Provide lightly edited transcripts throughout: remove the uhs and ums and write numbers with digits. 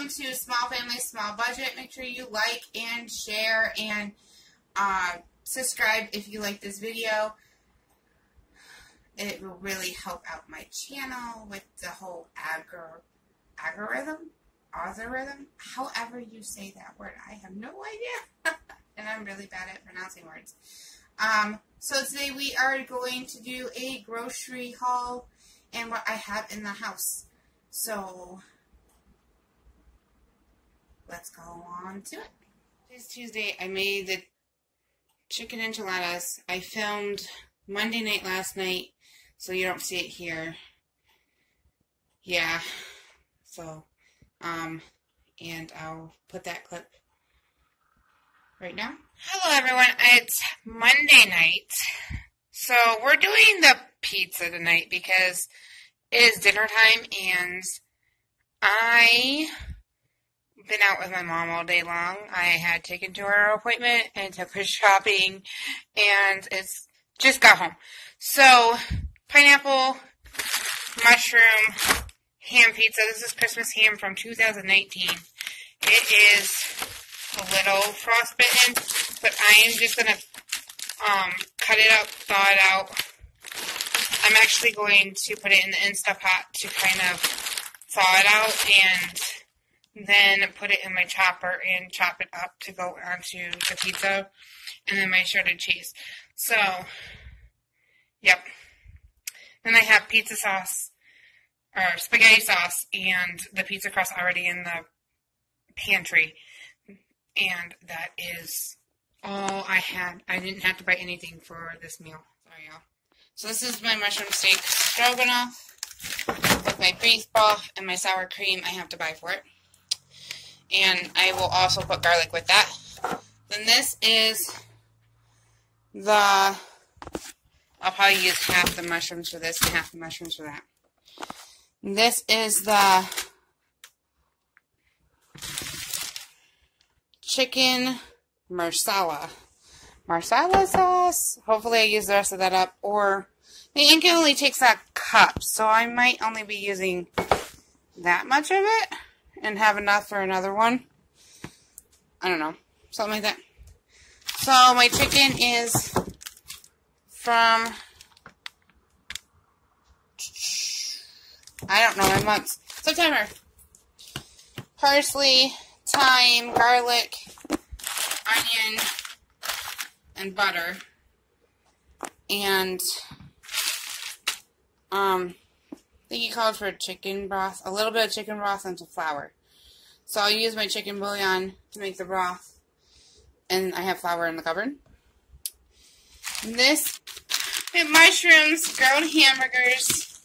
to Small Family, Small Budget. Make sure you like and share and subscribe if you like this video. It will really help out my channel with the whole algorithm, however you say that word. I have no idea. And I'm really bad at pronouncing words. So today we are going to do a grocery haul and what I have in the house. So let's go on to it. Today's Tuesday. I made the chicken enchiladas. I filmed Monday night last night, so you don't see it here. Yeah. So, and I'll put that clip right now. Hello everyone, it's Monday night. So we're doing the pizza tonight because it is dinner time and I've been out with my mom all day long. I had taken to her appointment and took her shopping and it's just got home. So pineapple, mushroom, ham pizza. This is Christmas ham from 2019. It is a little frostbitten, but I am just going to cut it up, thaw it out. I'm actually going to put it in the Instapot to kind of thaw it out and then put it in my chopper and chop it up to go onto the pizza and then my shredded cheese. So, yep. Then I have pizza sauce, or spaghetti sauce, and the pizza crust already in the pantry. And that is all I had. I didn't have to buy anything for this meal. Sorry, y'all. So this is my mushroom steak stroganoff with my beef broth and my sour cream I have to buy for it. And I will also put garlic with that. Then this is the... I'll probably use half the mushrooms for this and half the mushrooms for that. This is the chicken marsala sauce. Hopefully I use the rest of that up. Or the ink only takes that cup, so I might only be using that much of it and have enough for another one. I don't know. Something like that. So my chicken is from, I don't know my months. September. Parsley, thyme, garlic, onion, and butter. And, I think he called for chicken broth, a little bit of chicken broth and some flour. So I'll use my chicken bouillon to make the broth. And I have flour in the cupboard. This, mushrooms, grilled hamburgers,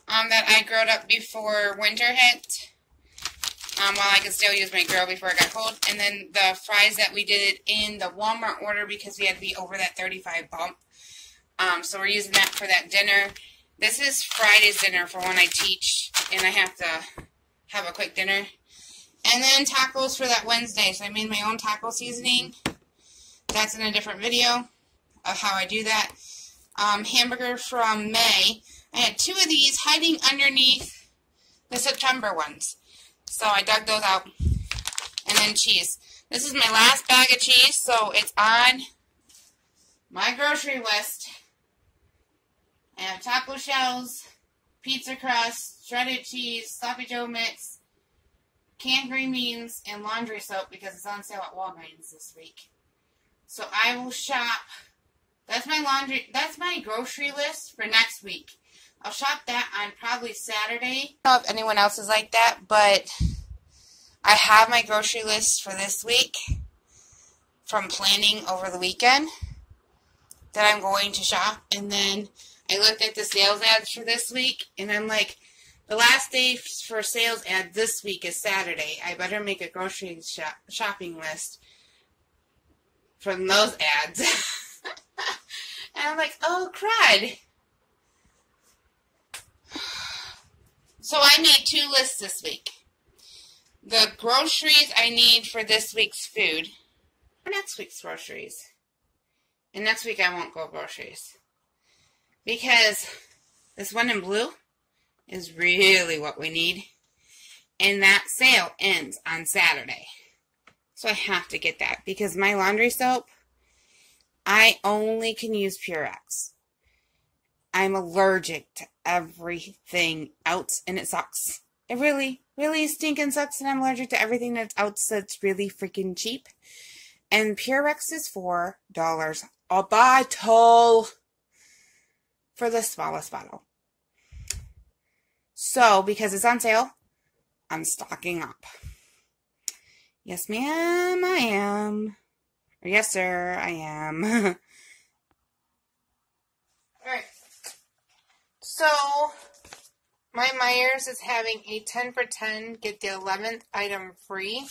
that I grilled up before winter hit. While I could still use my grill before it got cold. And then the fries that we did in the Walmart order because we had to be over that 35 bump. So we're using that for that dinner. This is Friday's dinner for when I teach and I have to have a quick dinner. And then tacos for that Wednesday. So I made my own taco seasoning. That's in a different video of how I do that. Hamburger from May. I had two of these hiding underneath the September ones. So I dug those out. And then cheese. This is my last bag of cheese, so it's on my grocery list. I have taco shells, pizza crust, shredded cheese, sloppy joe mix, canned green beans, and laundry soap because it's on sale at Walgreens this week. So I will shop. That's my grocery list for next week. I'll shop that on probably Saturday. I don't know if anyone else is like that, but I have my grocery list for this week from planning over the weekend that I'm going to shop. And then I looked at the sales ads for this week, and I'm like, the last day for sales ad this week is Saturday. I better make a grocery shopping list from those ads. And I'm like, oh, crud. So I made two lists this week. The groceries I need for this week's food. Or next week's groceries. And next week I won't go groceries. Because this one in blue is really what we need. And that sale ends on Saturday. So I have to get that because my laundry soap, I only can use Purex. I'm allergic to everything else, and it sucks. It really, really stinking sucks, and I'm allergic to everything that's else that's really freaking cheap. And Purex is $4 a bottle for the smallest bottle. So, because it's on sale, I'm stocking up. Yes, ma'am, I am. Or yes, sir, I am. Alright. So, my Meijer's is having a 10 for 10, get the 11th item free.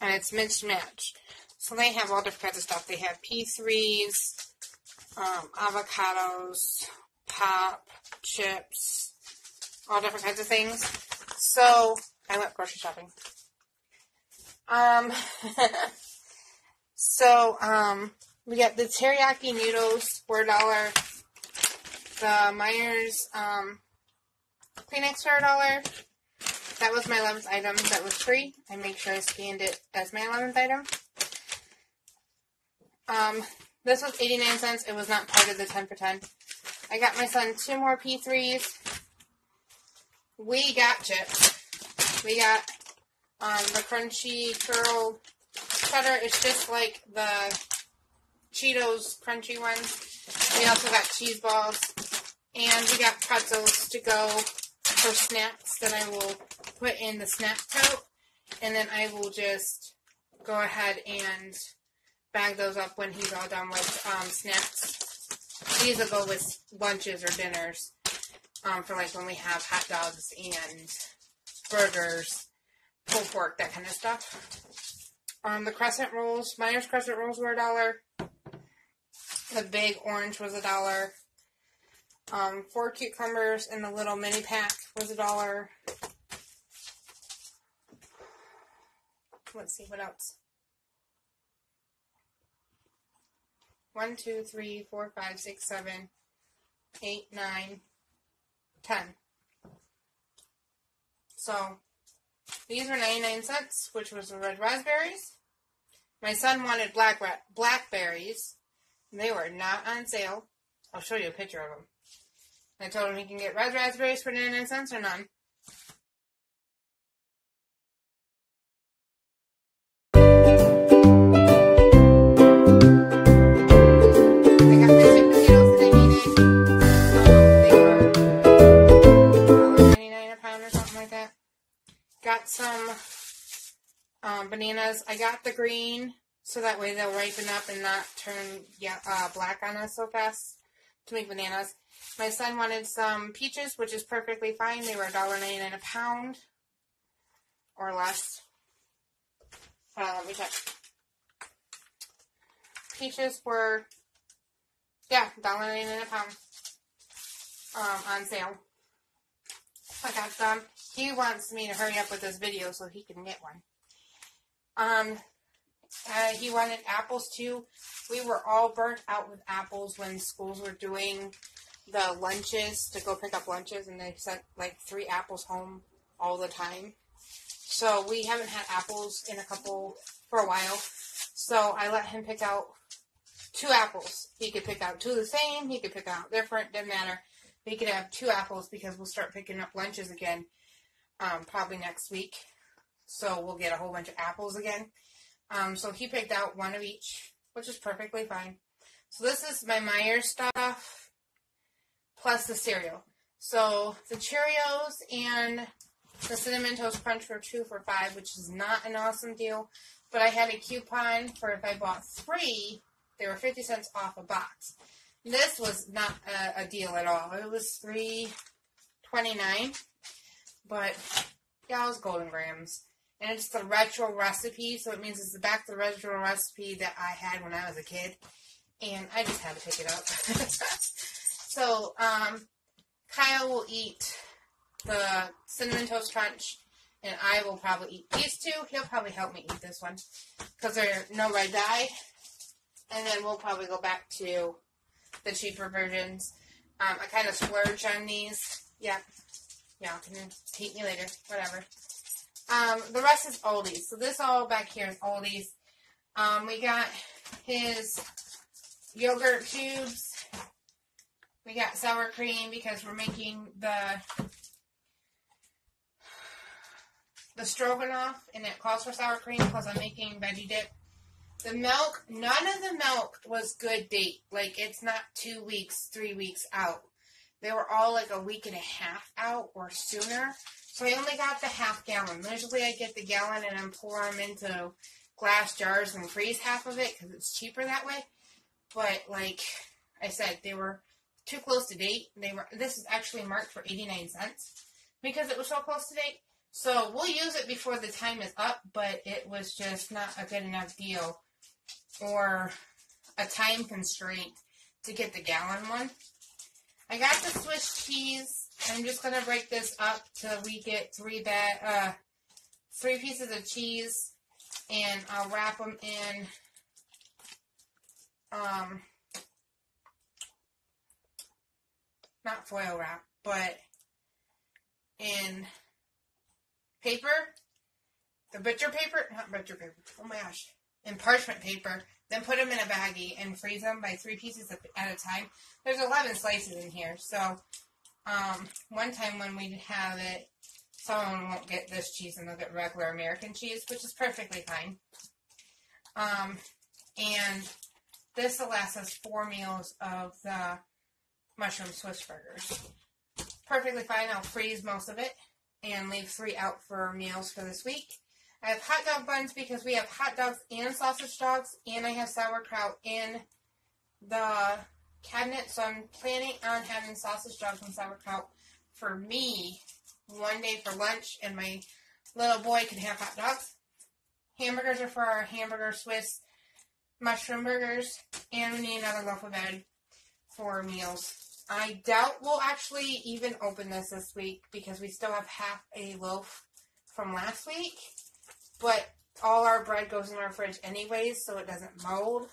And it's mixed match. So they have all different kinds of stuff. They have P3s, avocados, pop, chips, all different kinds of things. So I went grocery shopping. We got the teriyaki noodles for $1. The Meijer's Kleenex for $1. That was my 11th item that was free. I make sure I scanned it as my 11th item. This was 89 cents. It was not part of the 10 for 10. I got my son 2 more P3s. We got chips. We got the Crunchy Curl Cheddar. It's just like the Cheetos crunchy ones. We also got cheese balls. And we got pretzels to go for snacks that I will put in the snack tote. And then I will just go ahead and bag those up when he's all done with snacks. These will go with lunches or dinners for like when we have hot dogs and burgers, pulled pork, that kind of stuff. The crescent rolls, Meijer's crescent rolls were $1. The big orange was $1. 4 cucumbers in the little mini pack was $1. Let's see what else. 1, 2, 3, 4, 5, 6, 7, 8, 9, 10. So these were 99 cents, which was the red raspberries. My son wanted blackberries. They were not on sale. I'll show you a picture of them. I told him he can get red raspberries for 99 cents or none. Got some bananas. I got the green so that way they'll ripen up and not turn black on us so fast to make bananas. My son wanted some peaches, which is perfectly fine. They were $1.99 a pound or less. Let me check. Peaches were, $1.99 a pound on sale. I got them. He wants me to hurry up with this video so he can get one. He wanted apples too. We were all burnt out with apples when schools were doing the lunches, to go pick up lunches, and they sent like 3 apples home all the time. So we haven't had apples for a while. So I let him pick out 2 apples. He could pick out 2 the same, he could pick out different, didn't matter. He could have 2 apples because we'll start picking up lunches again probably next week. So we'll get a whole bunch of apples again. So he picked out 1 of each, which is perfectly fine. So this is my Meijer's stuff plus the cereal. So the Cheerios and the Cinnamon Toast Crunch were 2 for $5, which is not an awesome deal. But I had a coupon for if I bought 3, they were 50 cents off a box. This was not a deal at all. It was $3.29, but yeah, it was Golden Grams. And it's the retro recipe, so it means it's back to the retro recipe that I had when I was a kid. And I just had to pick it up. So, Kyle will eat the Cinnamon Toast Crunch, and I will probably eat these 2. He'll probably help me eat this one, because they're no red dye. And then we'll probably go back to the cheaper versions. I kind of splurged on these. Yeah. Y'all can hate me later. Whatever. The rest is oldies. So this all back here is oldies. We got his yogurt cubes. We got sour cream because we're making the stroganoff, and it calls for sour cream because I'm making veggie dip. The milk, none of the milk was good date. Like, it's not 2 weeks, 3 weeks out. They were all like a week and a half out or sooner. So I only got the half gallon. Usually I get the gallon and then pour them into glass jars and freeze half of it because it's cheaper that way. But like I said, they were too close to date. This is actually marked for 89 cents because it was so close to date. So we'll use it before the time is up, but it was just not a good enough deal or a time constraint to get the gallon one. I got the Swiss cheese. I'm just going to break this up till we get 3 pieces of cheese, and I'll wrap them in not foil wrap, but in paper, the butcher paper, not butcher paper, oh my gosh, in parchment paper, then put them in a baggie and freeze them by 3 pieces at a time. There's 11 slices in here, so one time when we have it, someone won't get this cheese and they'll get regular American cheese, which is perfectly fine. And this will last us 4 meals of the mushroom Swiss burgers. Perfectly fine. I'll freeze most of it and leave 3 out for meals for this week. I have hot dog buns because we have hot dogs and sausage dogs, and I have sauerkraut in the cabinet, so I'm planning on having sausage dogs and sauerkraut for me one day for lunch, and my little boy can have hot dogs. Hamburgers are for our hamburger Swiss mushroom burgers, and we need another loaf of bread for meals. I doubt we'll actually even open this week because we still have half a loaf from last week. But all our bread goes in our fridge anyways, so it doesn't mold,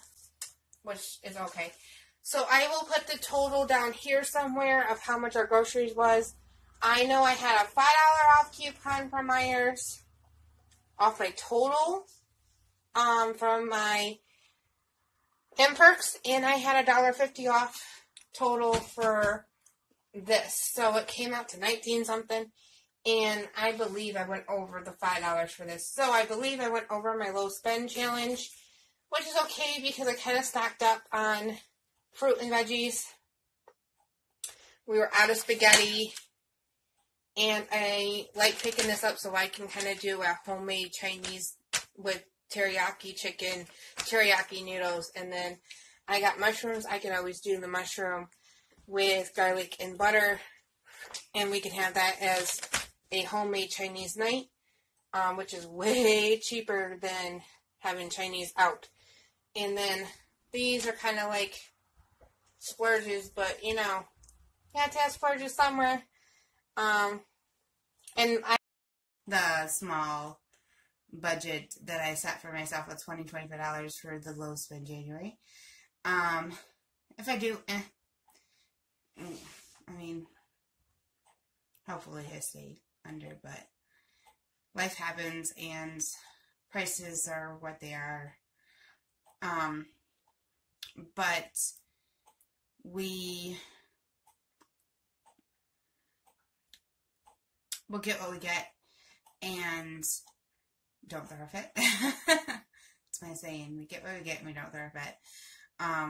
which is okay. So I will put the total down here somewhere of how much our groceries was. I know I had a $5 off coupon from Myers, off my total, from my M-Perks, and I had $1.50 off total for this. So it came out to 19 something. And I believe I went over the $5 for this. So I believe I went over my low spend challenge, which is okay because I kind of stocked up on fruit and veggies. We were out of spaghetti, and I like picking this up so I can kind of do a homemade Chinese with teriyaki chicken, teriyaki noodles, and then I got mushrooms. I can always do the mushroom with garlic and butter, and we can have that as a homemade Chinese night, which is way cheaper than having Chinese out. And then these are kind of like splurges, but you know, you have to have splurges somewhere. The small budget that I set for myself was $25 for the low spend January. If I do, I mean, hopefully I stay under, but life happens and prices are what they are. But we'll get what we get and don't throw a fit. That's my saying. We get what we get and we don't throw a fit.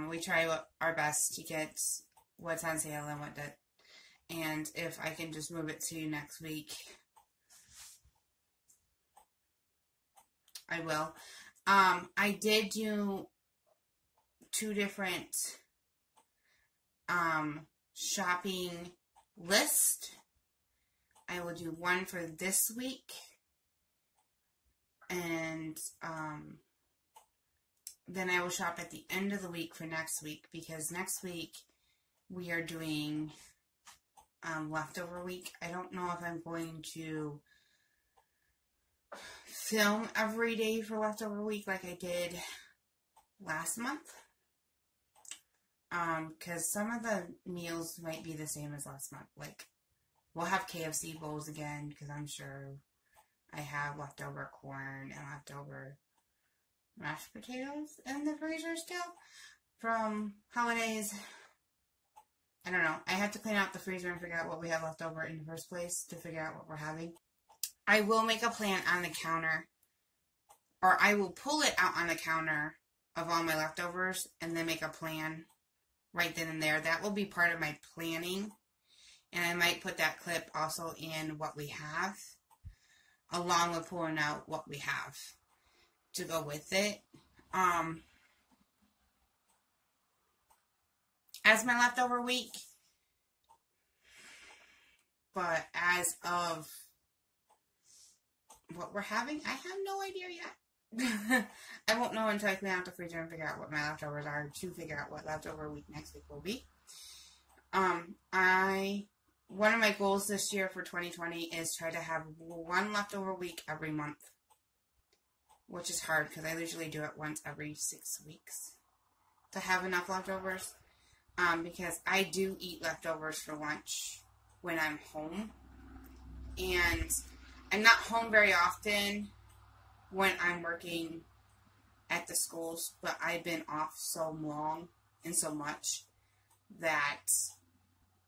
We try our best to get what's on sale and what does. And if I can just move it to next week, I will. I did do 2 different shopping lists. I will do one for this week, and then I will shop at the end of the week for next week, because next week we are doing leftover week. I don't know if I'm going to film every day for leftover week like I did last month. Because some of the meals might be the same as last month. Like, we'll have KFC bowls again, because I'm sure I have leftover corn and leftover mashed potatoes in the freezer still from holidays. I don't know. I have to clean out the freezer and figure out what we have left over in the first place to figure out what we're having. I will make a plan on the counter, or I will pull it out on the counter of all my leftovers and then make a plan right then and there. That will be part of my planning, and I might put that clip also in what we have, along with pulling out what we have to go with it. As my leftover week, but as of what we're having, I have no idea yet. I won't know until I clean out the freezer and figure out what my leftovers are to figure out what leftover week next week will be. One of my goals this year for 2020 is try to have one leftover week every month, which is hard because I usually do it once every 6 weeks to have enough leftovers. Because I do eat leftovers for lunch when I'm home, and I'm not home very often when I'm working at the schools, but I've been off so long and so much that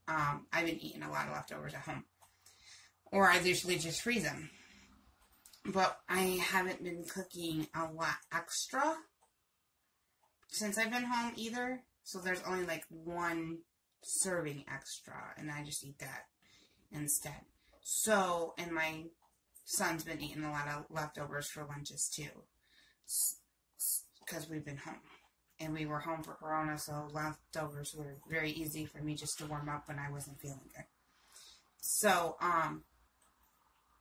I've been eating a lot of leftovers at home, or I usually just freeze them. But I haven't been cooking a lot extra since I've been home either. So there's only like one serving extra, and I just eat that instead. So, and my son's been eating a lot of leftovers for lunches too, because we've been home. And we were home for Corona, so leftovers were very easy for me just to warm up when I wasn't feeling good. So,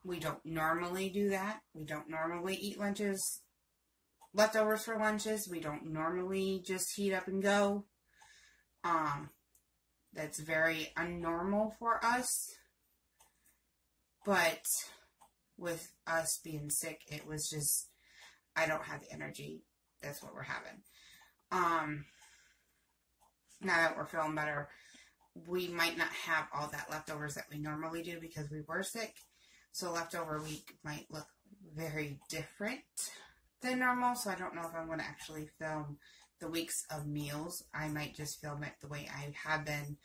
we don't normally do that. We don't normally eat leftovers for lunches. We don't normally just heat up and go. That's very unnormal for us, but with us being sick, it was just, I don't have the energy. That's what we're having. Now that we're feeling better, we might not have all that leftovers that we normally do because we were sick, so leftover week might look very different than normal, so I don't know if I'm going to actually film the weeks of meals. I might just film it the way I have been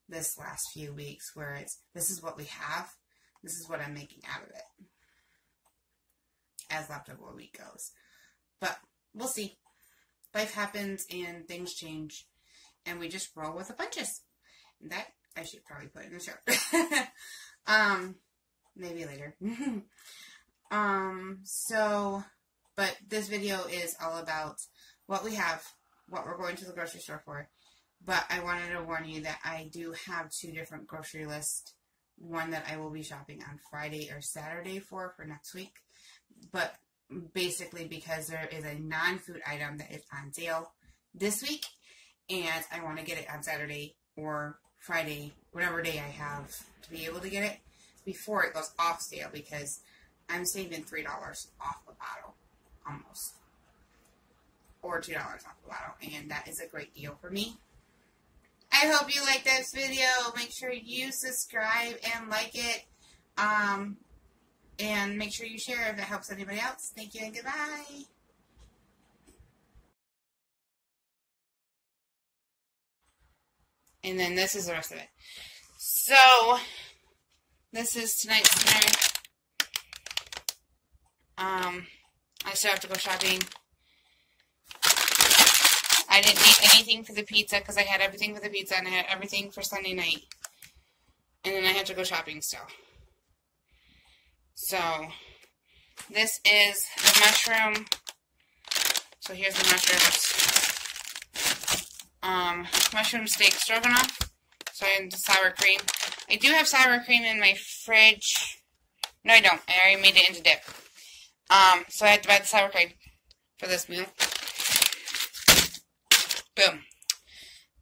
this last few weeks, where it's, this is what we have, this is what I'm making out of it, as leftover week goes. But we'll see. Life happens and things change, and we just roll with the punches. That I should probably put in the show. Maybe later. But this video is all about what we have, what we're going to the grocery store for. But I wanted to warn you that I do have 2 different grocery lists. One that I will be shopping on Friday or Saturday for next week. But basically because there is a non-food item that is on sale this week, and I want to get it on Saturday or Friday, whatever day I have to be able to get it, before it goes off sale, because I'm saving $3 off the bottle, almost. Or $2 off the bottle, and that is a great deal for me. I hope you like this video. Make sure you subscribe and like it. And make sure you share if it helps anybody else. Thank you and goodbye. And then this is the rest of it. So, this is tonight's dinner. I still have to go shopping. I didn't eat anything for the pizza because I had everything for the pizza and I had everything for Sunday night. And then I had to go shopping still. So, this is the mushroom. So here's the mushrooms. Mushroom steak stroganoff. So I have the sour cream. I do have sour cream in my fridge. No, I don't. I already made it into dip. So I had to buy the sour cream for this meal. Boom.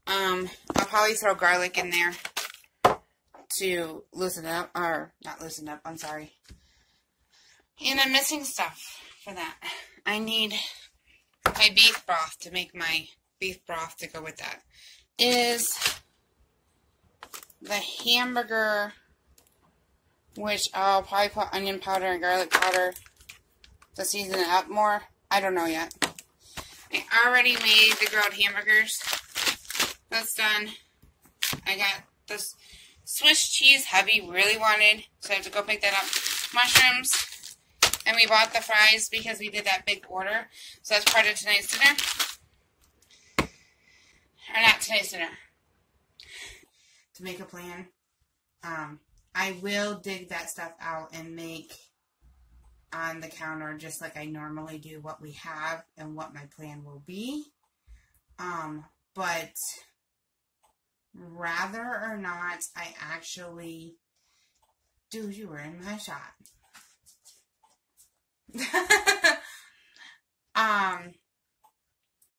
I'll probably throw garlic in there to loosen it up, or not loosen up, I'm sorry. And I'm missing stuff for that. I need my beef broth to make my beef broth to go with that. Is the hamburger which I'll probably put onion powder and garlic powder to season it up more. I don't know yet. I already made the grilled hamburgers. That's done. I got this Swiss cheese hubby really wanted, so I have to go pick that up. Mushrooms. And we bought the fries because we did that big order. So that's part of tonight's dinner. Or not tonight's dinner. To make a plan, I will dig that stuff out and make on the counter just like I normally do what we have and what my plan will be. But rather or not, I actually... Dude, you were in my shot.